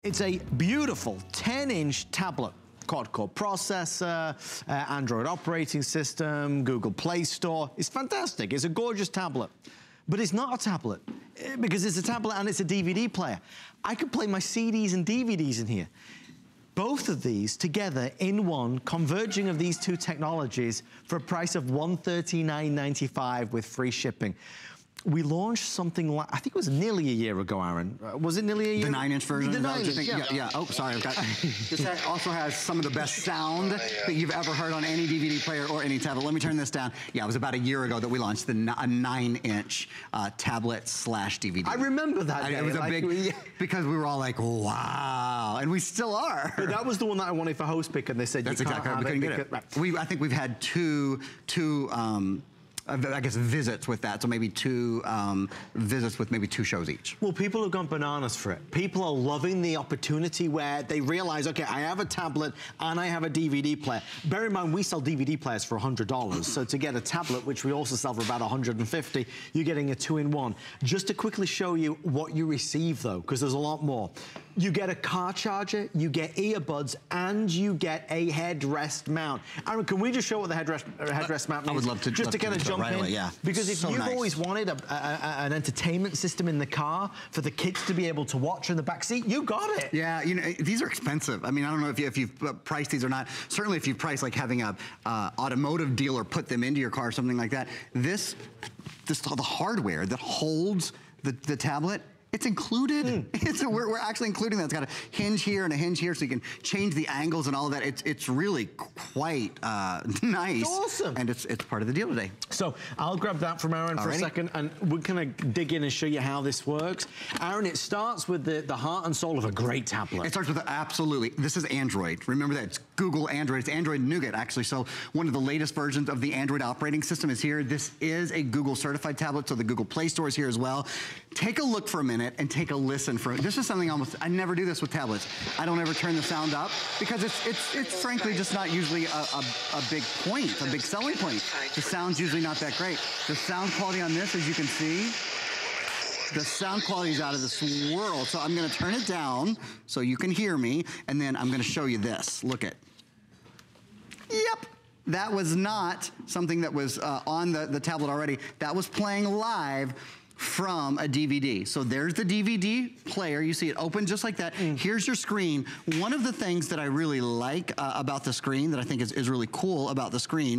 It's a beautiful 10-inch tablet. QuadCore processor, Android operating system, Google Play Store. It's fantastic. It's a gorgeous tablet. But it's not a tablet, because it's a tablet and it's a DVD player. I could play my CDs and DVDs in here. Both of these together in one, converging of these two technologies for a price of $139.95 with free shipping. We launched something like, I think it was nearly a year ago, Aaron. Was it nearly a year? The 9-inch version? The 9-inch, yeah. Oh, sorry. I've got, this also has some of the best sound that you've ever heard on any DVD player or any tablet. Let me turn this down. Yeah, it was about a year ago that we launched a 9-inch tablet slash DVD. I remember that. It was a big, because we were all like, wow. And we still are. But that was the one that I wanted for host pick, and they said, that's you can't exactly right. We couldn't get it. Right. I think we've had two I guess visits with that, so maybe two visits with maybe 2 shows each. Well, people have gone bananas for it. People are loving the opportunity where they realize, okay, I have a tablet and I have a DVD player. Bear in mind, we sell DVD players for $100, so to get a tablet, which we also sell for about $150, you're getting a 2-in-1. Just to quickly show you what you receive, though, because there's a lot more. You get a car charger, you get earbuds, and you get a headrest mount. Aaron, can we just show what the headrest mount means? I would love to. Just to kind of jump in. Away, yeah. Because if you've always wanted an entertainment system in the car for the kids to be able to watch in the back seat, you got it. Yeah, you know, these are expensive. I mean, I don't know if you've priced these or not. Certainly if you've priced like having a automotive dealer put them into your car or something like that. The hardware that holds the tablet, it's included. We're actually including that. It's got a hinge here and a hinge here, so you can change the angles and all of that. It's really quite nice. It's awesome. And it's part of the deal today. So I'll grab that from Aaron for a second, and we're gonna dig in and show you how this works. Aaron, it starts with the heart and soul of a great tablet. It starts with absolutely. This is Android. Remember that, it's Google Android. It's Android Nougat, actually. So one of the latest versions of the Android operating system is here. This is a Google certified tablet, so the Google Play Store is here as well. Take a look for a minute and take a listen for it. This is something I never do this with tablets. I don't ever turn the sound up because it's frankly just not usually a big point, a big selling point. The sound's usually not that great. The sound quality on this, as you can see, the sound quality is out of this world. So I'm gonna turn it down so you can hear me, and then I'm gonna show you this. Look at. Yep. That was not something that was on the tablet already. That was playing live from a DVD. So there's the DVD player. You see it open just like that. Here's your screen. One of the things that I really like about the screen, that I think is really cool about the screen,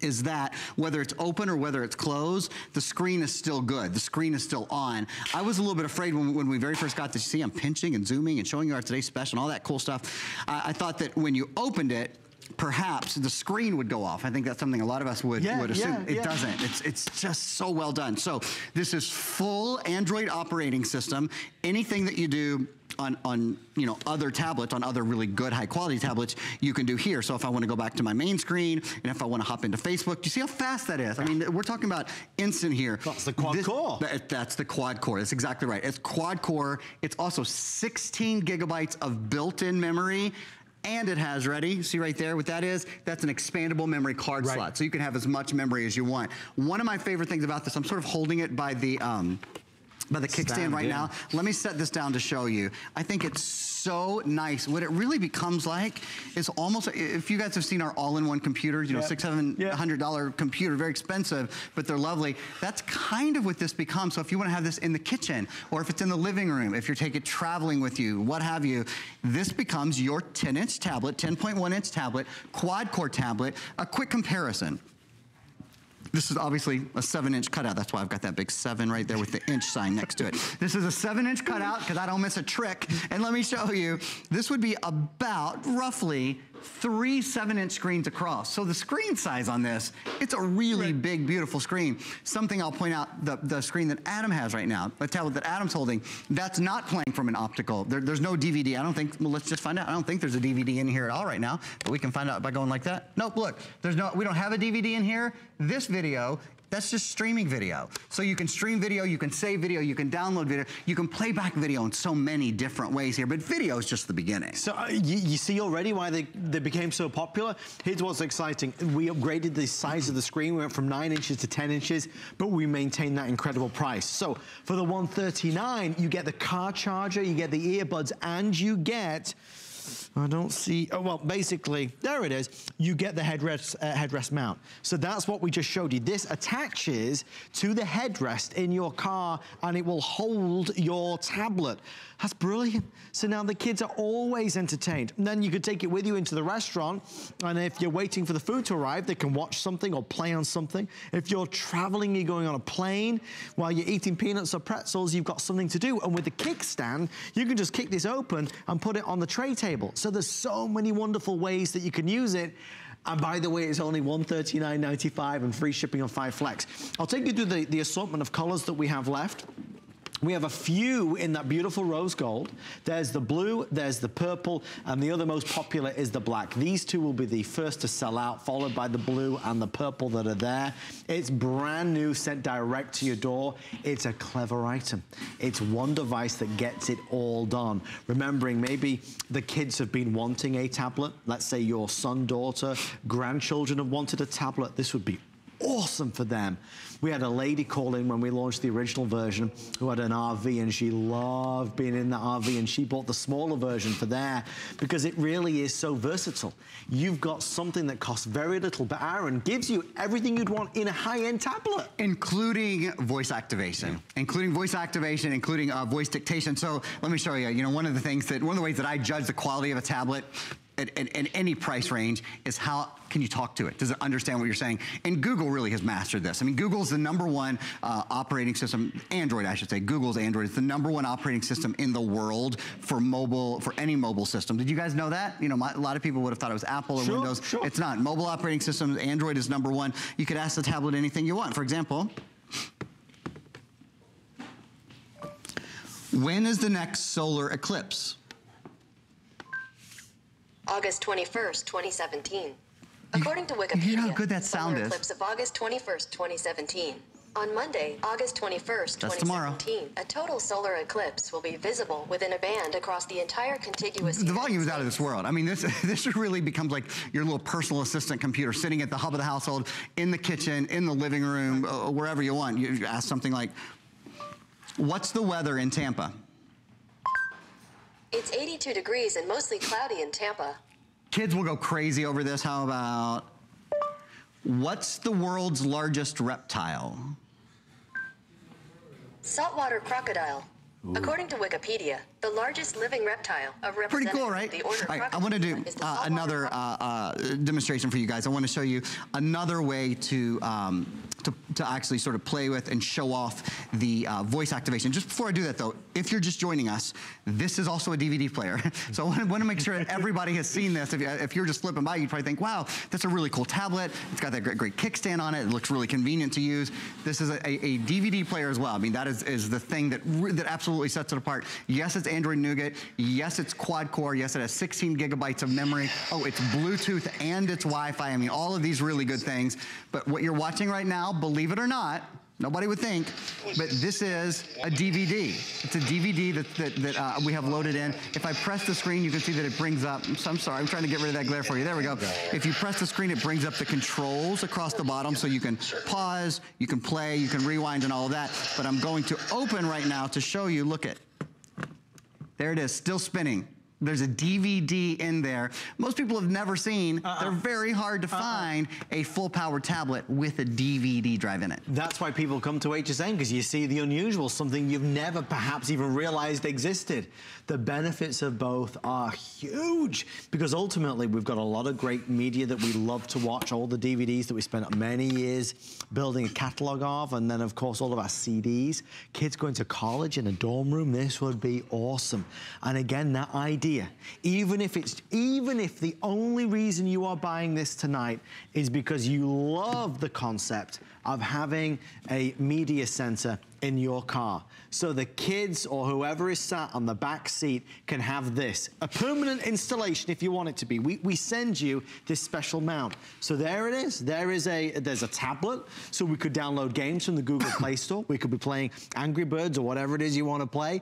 is that whether it's open or whether it's closed, the screen is still good. The screen is still on. I was a little bit afraid when we very first got this. See, I'm pinching and zooming and showing you our today's special and all that cool stuff. I thought that when you opened it, perhaps the screen would go off. I think that's something a lot of us would assume. It doesn't. It's just so well done. So this is full Android operating system. Anything that you do on you know, other tablets, on other really good high quality tablets, you can do here. So if I want to go back to my main screen, and if I want to hop into Facebook, do you see how fast that is? I mean, we're talking about instant here. That's the QuadCore. That's the QuadCore. That's exactly right. It's QuadCore. It's also 16 gigabytes of built-in memory. And it has, ready, see right there what that is? That's an expandable memory card slot. So you can have as much memory as you want. One of my favorite things about this, I'm sort of holding it by the kickstand right now. Let me set this down to show you. I think it's so nice. What it really becomes like is almost, if you guys have seen our all-in-one computers, you know, $600-700 computer, very expensive, but they're lovely. That's kind of what this becomes. So if you want to have this in the kitchen, or if it's in the living room, if you're taking it traveling with you, what have you, this becomes your 10-inch tablet, 10.1-inch tablet, quad-core tablet. A quick comparison. This is obviously a 7-inch cutout. That's why I've got that big 7 right there with the inch sign next to it. This is a 7-inch cutout because I don't miss a trick. And let me show you, this would be about roughly 3 7-inch screens across. So the screen size on this, it's a really big, beautiful screen. Something I'll point out, the screen that Adam has right now, the tablet that Adam's holding, that's not playing from an optical. There's no DVD. I don't think, well, let's just find out. I don't think there's a DVD in here at all right now, but we can find out by going like that. Nope, look, we don't have a DVD in here. This video That's just streaming video. So you can stream video, you can save video, you can download video, you can play back video in so many different ways here, but video is just the beginning. So you see already why they became so popular? Here's what's exciting. We upgraded the size of the screen. We went from 9 inches to 10 inches, but we maintained that incredible price. So for the $139, you get the car charger, you get the earbuds, and you get, I don't see, oh, well, basically, there it is. You get the headrest mount. So that's what we just showed you. This attaches to the headrest in your car, and it will hold your tablet. That's brilliant. So now the kids are always entertained. And then you could take it with you into the restaurant, and if you're waiting for the food to arrive, they can watch something or play on something. If you're traveling, you're going on a plane, while you're eating peanuts or pretzels, you've got something to do. And with the Kickstand, you can just kick this open and put it on the tray table. So there's so many wonderful ways that you can use it. And by the way, it's only $139.95 and free shipping on 5 Flex. I'll take you through the assortment of colors that we have left. We have a few in that beautiful rose gold. There's the blue, there's the purple, and the other most popular is the black. These two will be the first to sell out, followed by the blue and the purple that are there. It's brand new, sent direct to your door. It's a clever item. It's one device that gets it all done. Remembering maybe the kids have been wanting a tablet. Let's say your son, daughter, grandchildren have wanted a tablet. This would be awesome for them. We had a lady call in when we launched the original version who had an RV, and she loved being in the RV, and she bought the smaller version for there because it really is so versatile. You've got something that costs very little, but Aaron gives you everything you'd want in a high-end tablet. Including voice activation, including voice dictation. So let me show you, one of the ways that I judge the quality of a tablet in any price range is how can you talk to it? Does it understand what you're saying? And Google really has mastered this. I mean, Google's the #1 operating system, Android, I should say. Google's Android is the #1 operating system in the world for mobile, for any mobile system. Did you guys know that? A lot of people would have thought it was Apple or Windows. Sure. It's not. Mobile operating systems, Android is #1. You could ask the tablet anything you want. For example, when is the next solar eclipse? August 21st, 2017. According to Wikipedia, you know how good that sound is. Eclipse of August 21st, 2017. On Monday, August 21st, 2017, a total solar eclipse will be visible within a band across the entire contiguous The volume is out of this world. I mean, this really becomes like your little personal assistant computer sitting at the hub of the household, in the kitchen, in the living room, wherever you want. You ask something like, what's the weather in Tampa? It's 82 degrees and mostly cloudy in Tampa. Kids will go crazy over this. How about, what's the world's largest reptile? Saltwater crocodile. Ooh. According to Wikipedia, the largest living reptile, a representative Pretty cool, right? of the order All right, I want to do another demonstration for you guys. I want to show you another way to actually sort of play with and show off the voice activation. Just before I do that, though, if you're just joining us, this is also a DVD player. So I want to make sure that everybody has seen this. If you're just flipping by, you'd probably think, wow, that's a really cool tablet. It's got that great kickstand on it. It looks really convenient to use. This is a DVD player as well. I mean, that is the thing that absolutely sets it apart. Yes, it's Android Nougat. Yes, it's quad-core. Yes, it has 16 gigabytes of memory. Oh, it's Bluetooth and it's Wi-Fi. I mean, all of these really good things. But what you're watching right now, believe it or not, nobody would think, but this is a DVD. It's a DVD that we have loaded in. If I press the screen, you can see that it brings up, I'm sorry, I'm trying to get rid of that glare for you. There we go. If you press the screen, it brings up the controls across the bottom, so you can pause, you can play, you can rewind and all of that. But I'm going to open right now to show you, look at, there it is, still spinning. There's a DVD in there. Most people have never seen, they're very hard to find, a full-powered tablet with a DVD drive in it. That's why people come to HSN, because you see the unusual, something you've never perhaps even realized existed. The benefits of both are huge, because ultimately we've got a lot of great media that we love to watch, all the DVDs that we spent many years building a catalog of, and then of course all of our CDs. Kids going to college in a dorm room, this would be awesome. And again, that idea, even if the only reason you are buying this tonight is because you love the concept of having a media center in your car. So the kids or whoever is sat on the back seat can have this. A permanent installation if you want it to be. We send you this special mount. So there it is. There's a tablet, so we could download games from the Google Play Store. We could be playing Angry Birds or whatever it is you want to play.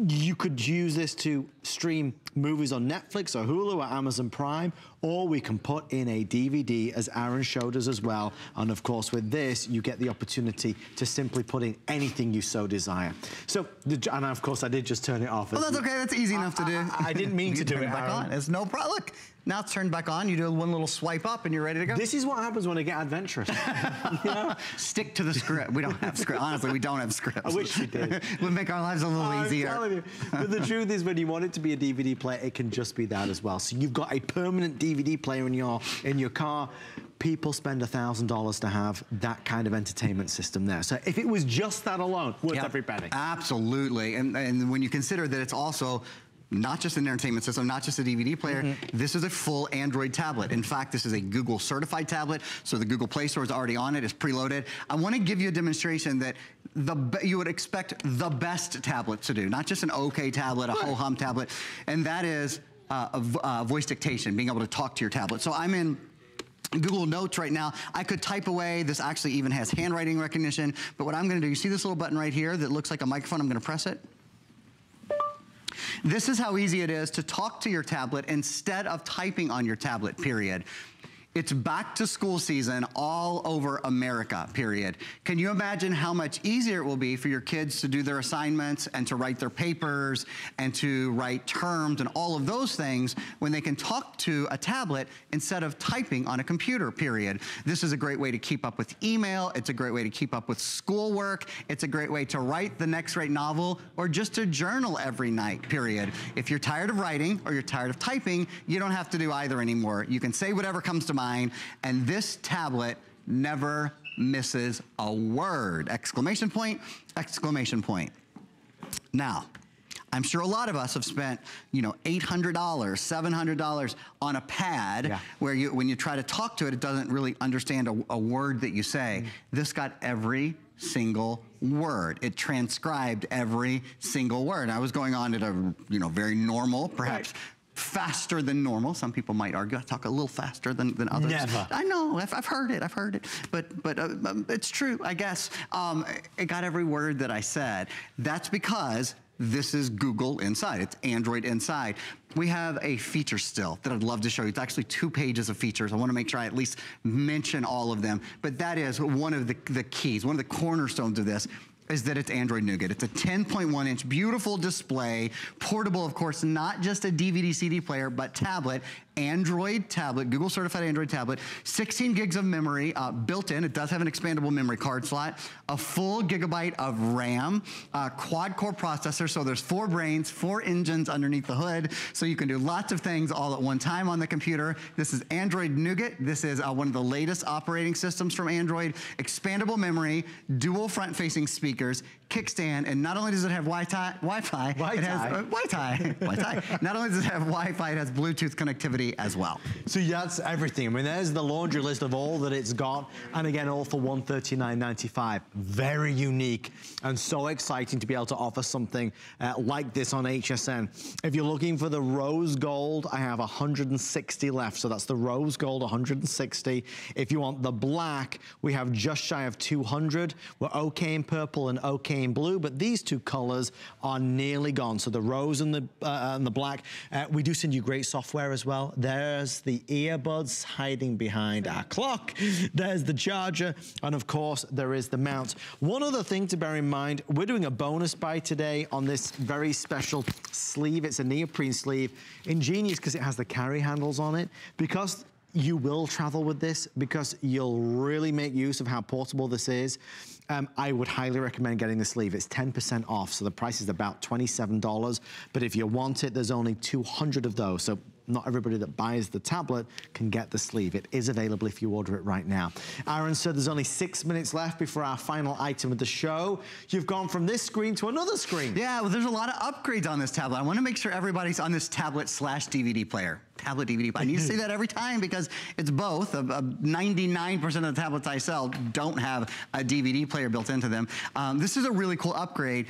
You could use this to stream movies on Netflix or Hulu or Amazon Prime, or we can put in a DVD, as Aaron showed us as well. And of course, with this, you get the opportunity to simply put in anything you so desire. So, and of course, I did just turn it off. Well, that's okay. That's easy enough to do. I didn't mean to do it, back on. It's no problem. Look, now it's turned back on. You do one little swipe up, and you're ready to go. This is what happens when I get adventurous. You know? Stick to the script. We don't have script. Honestly, we don't have scripts. I wish we did. We'd make our lives a little easier. I'm telling you. But the truth is, when you want it to be a DVD player, it can just be that as well. So you've got a permanent DVD player in your car. People spend $1,000 to have that kind of entertainment system there. So if it was just that alone, worth every penny. Absolutely. And when you consider that it's also not just an entertainment system, not just a DVD player, this is a full Android tablet. In fact, this is a Google certified tablet, so the Google Play Store is already on it, it's preloaded. I want to give you a demonstration that you would expect the best tablet to do, not just an okay tablet, a ho-hum tablet, and that is voice dictation, being able to talk to your tablet. So I'm in Google Notes right now. I could type away. This actually even has handwriting recognition, but what I'm going to do, you see this little button right here that looks like a microphone? I'm going to press it. This is how easy it is to talk to your tablet instead of typing on your tablet, period. It's back to school season all over America, period. Can you imagine how much easier it will be for your kids to do their assignments and to write their papers and to write terms and all of those things when they can talk to a tablet instead of typing on a computer, period? This is a great way to keep up with email. It's a great way to keep up with schoolwork. It's a great way to write the next great novel or just to journal every night, period. If you're tired of writing or you're tired of typing, you don't have to do either anymore. You can say whatever comes to mind. And this tablet never misses a word. Exclamation point, exclamation point. Now, I'm sure a lot of us have spent, you know, $800, $700 on a pad where when you try to talk to it, it doesn't really understand a word that you say. This got every single word. It transcribed every single word. I was going on at a, you know, very normal, perhaps faster than normal. Some people might argue I talk a little faster than others. Never. I know, I've heard it, but it's true, I guess. It got every word that I said. That's because this is Google inside. It's Android inside. We have a feature still that I'd love to show you. It's actually 2 pages of features. I want to make sure I at least mention all of them, but that is one of the keys, one of the cornerstones of this, is that it's Android Nougat. It's a 10.1-inch beautiful display, portable, of course, not just a DVD CD player, but tablet, Android tablet, Google certified Android tablet, 16 gigs of memory built in. It does have an expandable memory card slot, a full gigabyte of RAM, quad-core processor, so there's 4 brains, 4 engines underneath the hood, so you can do lots of things all at one time on the computer. This is Android Nougat. This is one of the latest operating systems from Android, expandable memory, dual front-facing speakers, kickstand, and not only does it have Wi-Fi, it has Wi-Fi. Not only does it have Wi-Fi, it has Bluetooth connectivity as well. So that's everything. I mean, there's the laundry list of all that it's got, and again, all for $139.95. Very unique and so exciting to be able to offer something like this on HSN. If you're looking for the rose gold, I have 160 left, so that's the rose gold, 160. If you want the black, we have just shy of 200. We're okay in purple and okay in blue, but these 2 colors are nearly gone. So the rose and the black. We do send you great software as well. There's the earbuds hiding behind our clock. There's the charger, and of course there is the mount. One other thing to bear in mind, we're doing a bonus buy today on this very special sleeve. It's a neoprene sleeve. Ingenious because it has the carry handles on it. Because you will travel with this, because you'll really make use of how portable this is, I would highly recommend getting the sleeve. It's 10% off, so the price is about $27. But if you want it, there's only 200 of those. So not everybody that buys the tablet can get the sleeve. It is available if you order it right now. Aaron said there's only 6 minutes left before our final item of the show. You've gone from this screen to another screen. Yeah, well, there's a lot of upgrades on this tablet. I want to make sure everybody's on this tablet/DVD player. Tablet DVD. I need to say that every time because it's both. 99% of the tablets I sell don't have a DVD player built into them. This is a really cool upgrade.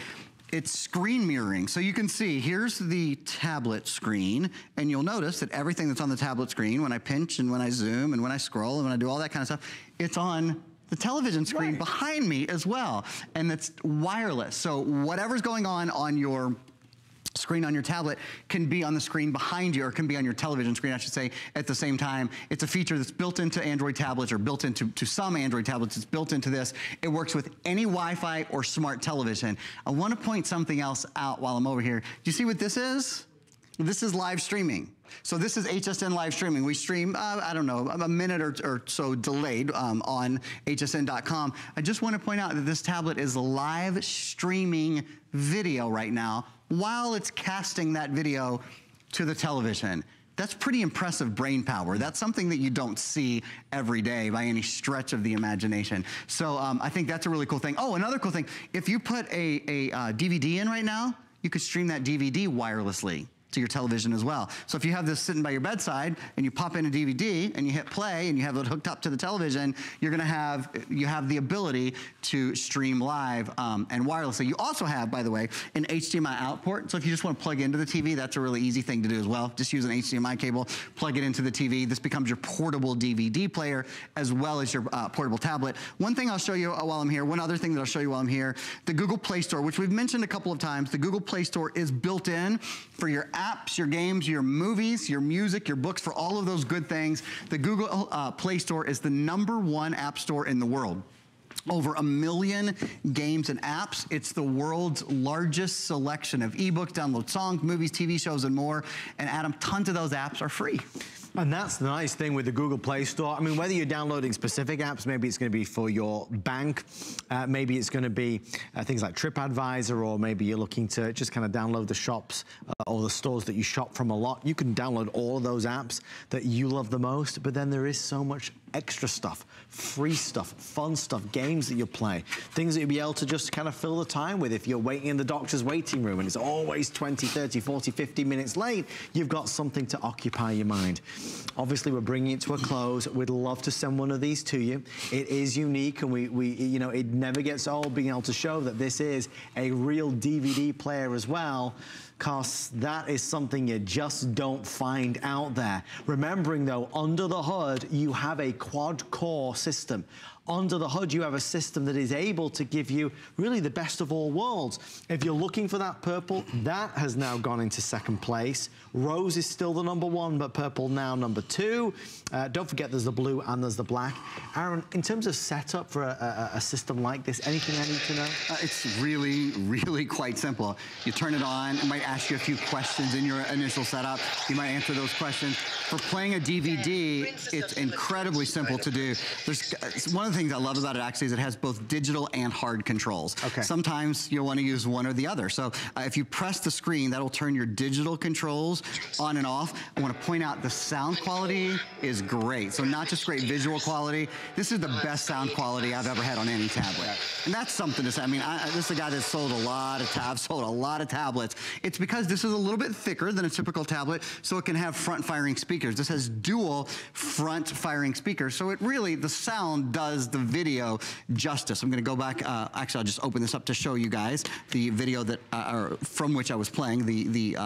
It's screen mirroring. So you can see, here's the tablet screen, and you'll notice that everything that's on the tablet screen, when I pinch and when I zoom and when I scroll and when I do all that kind of stuff, it's on the television screen behind me as well. And it's wireless. So whatever's going on your screen on your tablet can be on the screen behind you, or can be on your television screen, I should say, at the same time. It's a feature that's built into Android tablets, or built into some Android tablets. It's built into this. It works with any Wi-Fi or smart television. I want to point something else out while I'm over here. Do you see what this is? This is live streaming. So this is HSN live streaming. We stream, I don't know, a minute or so delayed on hsn.com. I just want to point out that this tablet is live streaming video right now while it's casting that video to the television. That's pretty impressive brain power. That's something that you don't see every day by any stretch of the imagination. So I think that's a really cool thing. Oh, another cool thing, if you put a DVD in right now, you could stream that DVD wirelessly to your television as well. So if you have this sitting by your bedside and you pop in a DVD and you hit play and you have it hooked up to the television, you have the ability to stream live and wirelessly. You also have, by the way, an HDMI out port. So if you just want to plug into the TV, that's a really easy thing to do as well. Just use an HDMI cable, plug it into the TV. This becomes your portable DVD player as well as your portable tablet. One thing I'll show you while I'm here, one other thing that I'll show you while I'm here, the Google Play Store, which we've mentioned a couple of times. The Google Play Store is built in for your apps, your games, your movies, your music, your books, for all of those good things. The Google Play Store is the #1 app store in the world. Over 1 million games and apps. It's the world's largest selection of ebooks, download songs, movies, TV shows, and more. And Adam, tons of those apps are free. And that's the nice thing with the Google Play Store. I mean, whether you're downloading specific apps, maybe it's going to be for your bank, maybe it's going to be things like TripAdvisor, or maybe you're looking to just kind of download the shops or the stores that you shop from a lot. You can download all of those apps that you love the most, but then there is so much extra stuff, free stuff, fun stuff, games that you play, things that you'll be able to just kind of fill the time with. If you're waiting in the doctor's waiting room and it's always 20, 30, 40, 50 minutes late, you've got something to occupy your mind. Obviously, we're bringing it to a close. We'd love to send one of these to you. It is unique, and we you know, it never gets old being able to show that this is a real DVD player as well, because that is something you just don't find out there. Remembering though, under the hood, you have a quad-core system. Under the hood, you have a system that is able to give you really the best of all worlds. If you're looking for that purple, that has now gone into second place. Rose is still the #1, but purple now #2. Don't forget there's the blue and there's the black. Aaron, in terms of setup for a system like this, anything I need to know? It's really, really quite simple. You turn it on, it might ask you a few questions in your initial setup. You might answer those questions. For playing a DVD, it's incredibly simple to do. One of the things I love about it actually is it has both digital and hard controls. Okay. Sometimes you'll want to use one or the other. So if you press the screen, that'll turn your digital controls on and off. I want to point out the sound quality is great. So not just great visual quality, this is the best sound quality I've ever had on any tablet. And that's something to say. I mean, this is a guy that sold a lot of tablets. It's because this is a little bit thicker than a typical tablet, so it can have front-firing speakers. This has dual front-firing speakers, so it really, the sound does the video justice. I'm going to go back. Actually, I'll just open this up to show you guys the video that from which I was playing, the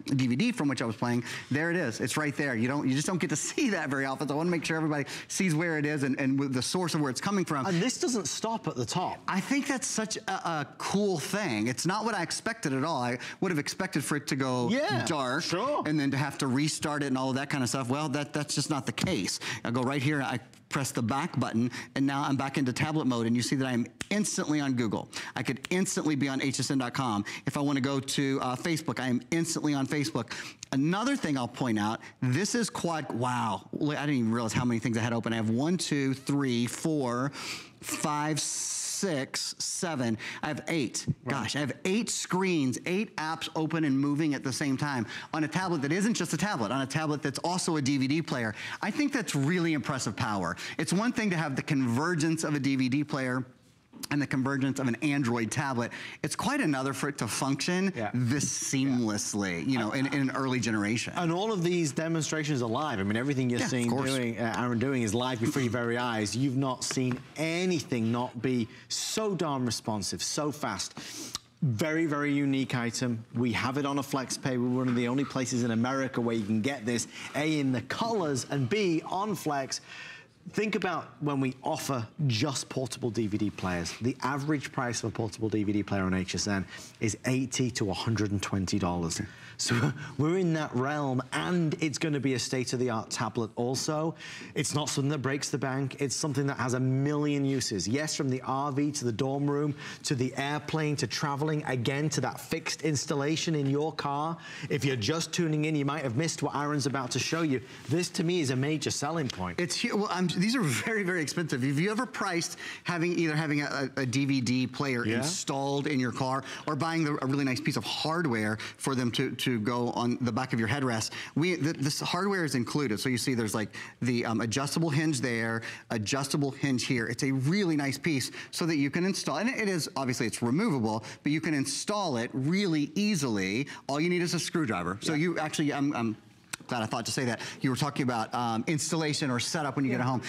DVD from which I was playing. There it is. It's right there. You just don't get to see that very often. So I want to make sure everybody sees where it is and the source of where it's coming from. And this doesn't stop at the top. I think that's such a cool thing. It's not what I expected at all. I would have expected for it to go dark, and then to have to restart it and all of that kind of stuff. Well, that's just not the case. I go right here. I press the back button, and now I'm back into tablet mode, and you see that I'm instantly on Google. I could instantly be on hsn.com. If I want to go to Facebook, I am instantly on Facebook. Another thing I'll point out, this is wow, I didn't even realize how many things I had open. I have 1, 2, 3, 4, 5, 6 6, 7, I have 8. Gosh, I have 8 screens, 8 apps open and moving at the same time on a tablet that isn't just a tablet, on a tablet that's also a DVD player. I think that's really impressive power. It's one thing to have the convergence of a DVD player and the convergence of an Android tablet. It's quite another for it to function this seamlessly, you know, in an early generation. And all of these demonstrations are live. I mean, everything you're seeing Aaron doing is live before your very eyes. You've not seen anything not be so darn responsive, so fast. Very, very unique item. We have it on a flex pay. We're one of the only places in America where you can get this, A, in the colors, and B, on flex. Think about when we offer just portable DVD players. The average price of a portable DVD player on HSN is $80 to $120. So we're in that realm, and it's going to be a state-of-the-art tablet also. It's not something that breaks the bank. It's something that has a million uses. Yes, from the RV to the dorm room, to the airplane, to traveling, again, to that fixed installation in your car. If you're just tuning in, you might have missed what Aaron's about to show you. This, to me, is a major selling point. It's well, these are very, very expensive. Have you ever priced either having a DVD player installed in your car or buying a really nice piece of hardware for them to go on the back of your headrest? This hardware is included. So you see there's like the adjustable hinge there, adjustable hinge here. It's a really nice piece so that you can install, and it is, obviously it's removable, but you can install it really easily. All you need is a screwdriver. So you actually, I'm glad I thought to say that. You were talking about installation or setup when you get home.